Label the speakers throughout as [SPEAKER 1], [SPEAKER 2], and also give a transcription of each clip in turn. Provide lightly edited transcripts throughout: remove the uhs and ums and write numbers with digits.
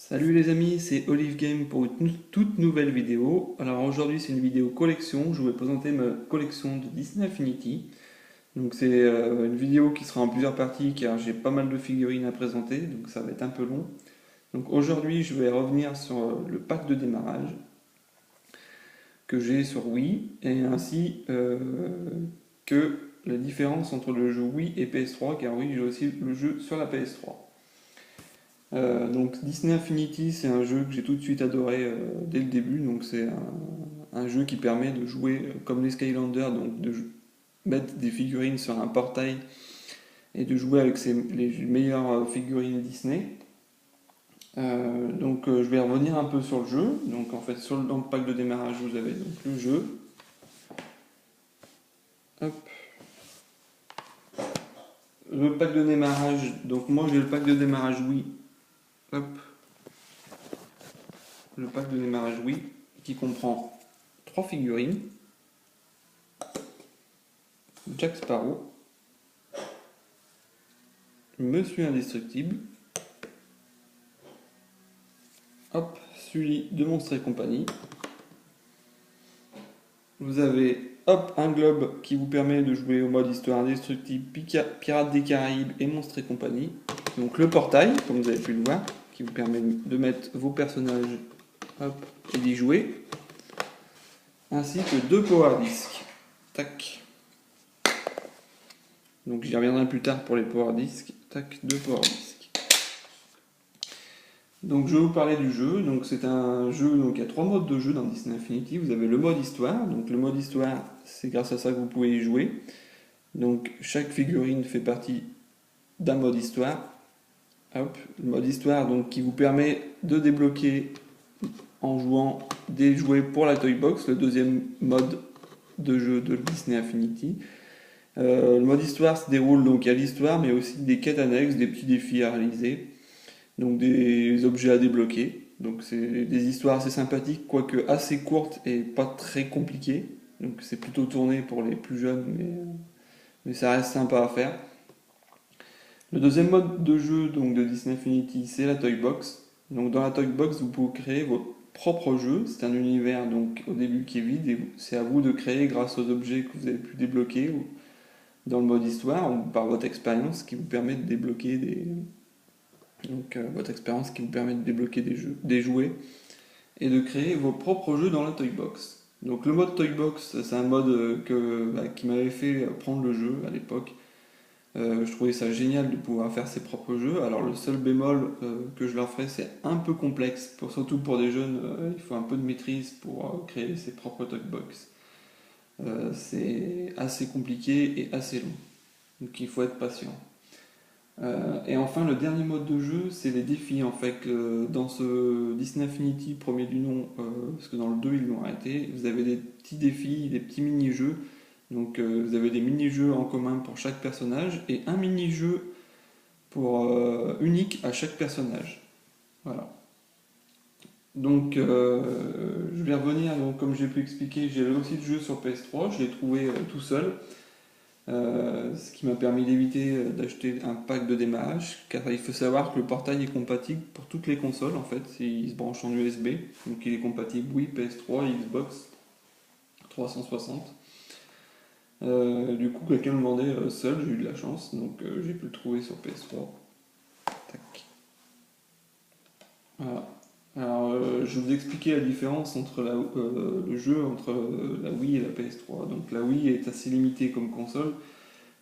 [SPEAKER 1] Salut les amis, c'est Olive Game pour une toute nouvelle vidéo. Alors aujourd'hui c'est une vidéo collection, je vais présenter ma collection de Disney Infinity. Donc c'est une vidéo qui sera en plusieurs parties car j'ai pas mal de figurines à présenter, donc ça va être un peu long. Donc aujourd'hui je vais revenir sur le pack de démarrage que j'ai sur Wii et ainsi que la différence entre le jeu Wii et PS3 car oui j'ai aussi le jeu sur la PS3. Donc Disney Infinity, c'est un jeu que j'ai tout de suite adoré dès le début. Donc c'est un jeu qui permet de jouer comme les Skylanders, donc mettre des figurines sur un portail et de jouer avec les meilleures figurines Disney. Je vais revenir un peu sur le jeu. Donc en fait dans le pack de démarrage vous avez donc le jeu. Hop. Le pack de démarrage, donc moi j'ai le pack de démarrage Wii. Hop. Le pack de démarrage Wii qui comprend 3 figurines. Jack Sparrow, Monsieur Indestructible, hop, Sully de Monstres et compagnie. Vous avez hop un globe qui vous permet de jouer au mode histoire indestructible, Pirates des Caraïbes et Monstres et compagnie. Donc le portail, comme vous avez pu le voir, qui vous permet de mettre vos personnages hop, et d'y jouer. Ainsi que 2 power discs. Tac. Donc j'y reviendrai plus tard pour les power discs. Tac, 2 power discs. Donc je vais vous parler du jeu. Donc c'est un jeu, donc il y a 3 modes de jeu dans Disney Infinity. Vous avez le mode histoire. Donc le mode histoire, c'est grâce à ça que vous pouvez y jouer. Donc chaque figurine fait partie d'un mode histoire. Hop, le mode histoire donc qui vous permet de débloquer en jouant des jouets pour la Toy Box, le deuxième mode de jeu de Disney Infinity. Le mode histoire se déroule donc à l'histoire, mais aussi des quêtes annexes, des petits défis à réaliser, donc des objets à débloquer. Donc c'est des histoires assez sympathiques, quoique assez courtes et pas très compliquées. Donc c'est plutôt tourné pour les plus jeunes, mais ça reste sympa à faire. Le deuxième mode de jeu donc, de Disney Infinity, c'est la Toy Box. Donc dans la Toy Box, vous pouvez créer votre propre jeu. C'est un univers donc au début qui est vide et c'est à vous de créer grâce aux objets que vous avez pu débloquer dans le mode histoire ou par votre expérience qui vous permet de débloquer votre expérience qui vous permet de débloquer des jouets et de créer vos propres jeux dans la Toy Box. Donc le mode Toy Box, c'est un mode qui m'avait fait prendre le jeu à l'époque. Je trouvais ça génial de pouvoir faire ses propres jeux. Alors le seul bémol que je leur ferai, c'est un peu complexe, surtout pour des jeunes, il faut un peu de maîtrise pour créer ses propres Toy Box. C'est assez compliqué et assez long, donc il faut être patient. Et enfin, le dernier mode de jeu, c'est les défis. En fait, dans ce Disney Infinity, premier du nom, parce que dans le 2 ils l'ont arrêté, vous avez des petits défis, des petits mini-jeux. Donc vous avez des mini-jeux en commun pour chaque personnage et un mini-jeu unique à chaque personnage. Voilà. Donc je vais revenir, donc, comme j'ai pu expliquer, j'ai aussi le jeu sur PS3, je l'ai trouvé tout seul. Ce qui m'a permis d'éviter d'acheter un pack de démarrage, car il faut savoir que le portail est compatible pour toutes les consoles en fait, il se branche en USB, donc il est compatible Wii, PS3, Xbox 360. Du coup quelqu'un le vendait seul, j'ai eu de la chance, donc j'ai pu le trouver sur PS3. Tac. Voilà. Alors je vais vous expliquer la différence entre le jeu entre la Wii et la PS3. Donc la Wii est assez limitée comme console.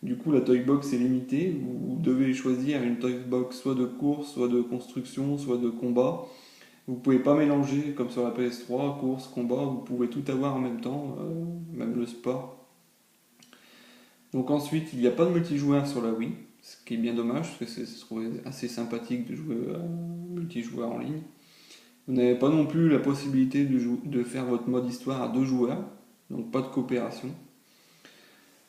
[SPEAKER 1] Du coup, la Toy Box est limitée. Vous devez choisir une Toy Box soit de course, soit de construction, soit de combat. Vous ne pouvez pas mélanger comme sur la PS3, course, combat. Vous pouvez tout avoir en même temps, même le sport. Donc ensuite, il n'y a pas de multijoueur sur la Wii, ce qui est bien dommage parce que je trouvais assez sympathique de jouer multijoueur en ligne. Vous n'avez pas non plus la possibilité de faire votre mode histoire à 2 joueurs, donc pas de coopération.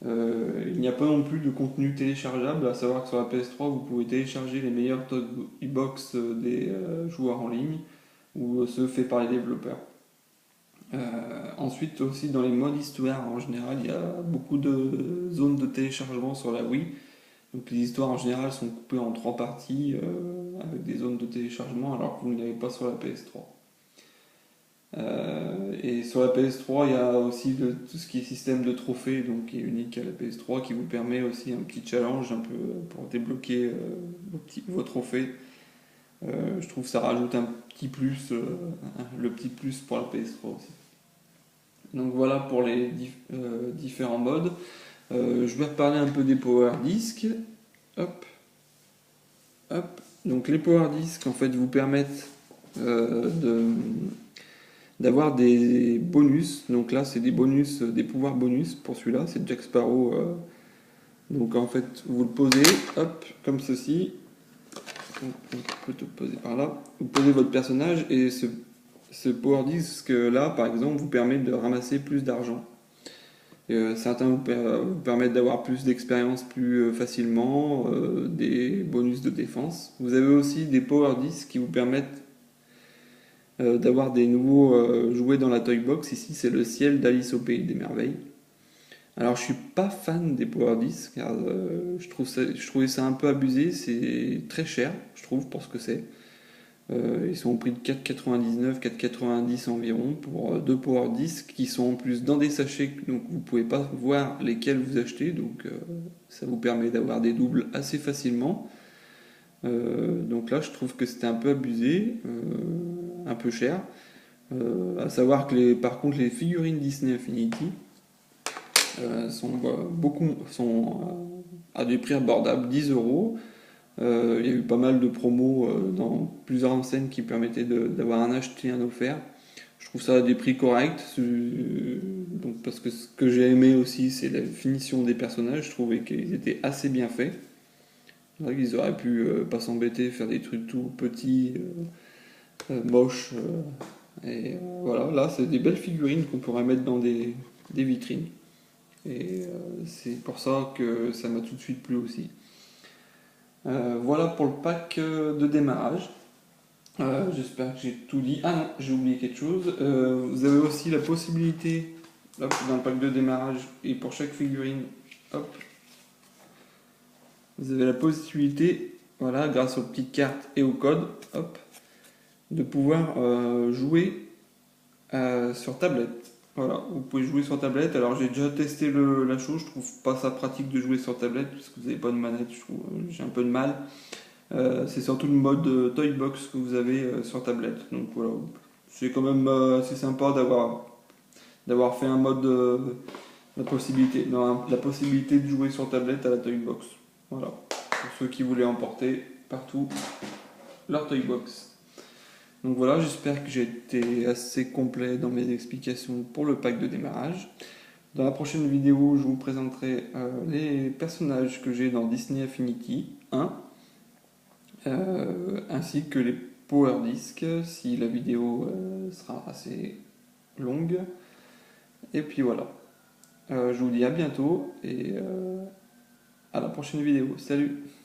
[SPEAKER 1] Il n'y a pas non plus de contenu téléchargeable, à savoir que sur la PS3 vous pouvez télécharger les meilleurs Toy Box des joueurs en ligne ou ceux faits par les développeurs. Ensuite aussi dans les modes histoire en général il y a beaucoup de zones de téléchargement sur la Wii. Donc les histoires en général sont coupées en 3 parties avec des zones de téléchargement alors que vous ne l'avez pas sur la PS3. Et sur la PS3, il y a aussi tout ce qui est système de trophées, donc qui est unique à la PS3, qui vous permet aussi un petit challenge un peu pour débloquer vos trophées. Je trouve que ça rajoute un petit plus, le petit plus pour la PS3 aussi. Donc voilà pour les différents modes. Je vais reparler un peu des Power Discs. Hop, hop. Donc les Power Discs en fait vous permettent d'avoir des bonus. Donc là c'est des bonus, des pouvoirs bonus pour celui-là, c'est Jack Sparrow. Donc en fait vous le posez, hop, comme ceci. On peut te poser par là. Vous posez votre personnage et ce Power Disc là par exemple vous permet de ramasser plus d'argent. Certains vous permettent d'avoir plus d'expérience plus facilement, des bonus de défense. Vous avez aussi des Power Discs qui vous permettent d'avoir des nouveaux jouets dans la Toy Box. Ici, c'est le ciel d'Alice au Pays des Merveilles. Alors, je suis pas fan des Power Discs car je trouvais ça un peu abusé. C'est très cher, je trouve, pour ce que c'est. Ils sont au prix de 4,99, 4,90 environ pour deux Power Discs qui sont en plus dans des sachets, donc vous pouvez pas voir lesquels vous achetez, donc ça vous permet d'avoir des doubles assez facilement. Donc là, je trouve que c'était un peu abusé, un peu cher. À savoir que par contre les figurines Disney Infinity sont à des prix abordables, 10 €. Il y a eu pas mal de promos dans plusieurs enseignes qui permettaient d'avoir un acheté, un offert. Je trouve ça à des prix corrects. Donc, parce que ce que j'ai aimé aussi, c'est la finition des personnages. Je trouvais qu'ils étaient assez bien faits. C'est vrai qu'ils auraient pu pas s'embêter, faire des trucs tout petits, moches. Voilà, là, c'est des belles figurines qu'on pourrait mettre dans des vitrines. Et c'est pour ça que ça m'a tout de suite plu aussi. Voilà pour le pack de démarrage. J'espère que j'ai tout dit. Ah non, j'ai oublié quelque chose. Vous avez aussi la possibilité, hop, dans le pack de démarrage, et pour chaque figurine, hop, vous avez la possibilité, voilà, grâce aux petites cartes et au code, hop, de pouvoir jouer sur tablette. Voilà, vous pouvez jouer sur tablette. Alors j'ai déjà testé la chose, je trouve pas ça pratique de jouer sur tablette parce que vous n'avez pas de manette, j'ai un peu de mal. C'est surtout le mode Toy Box que vous avez sur tablette. Donc voilà, c'est quand même assez sympa d'avoir fait un mode la possibilité de jouer sur tablette à la Toy Box. Voilà, pour ceux qui voulaient emporter partout leur Toy Box. Donc voilà, j'espère que j'ai été assez complet dans mes explications pour le pack de démarrage. Dans la prochaine vidéo, je vous présenterai les personnages que j'ai dans Disney Infinity 1, ainsi que les Power Discs, si la vidéo sera assez longue. Et puis voilà, je vous dis à bientôt et à la prochaine vidéo. Salut!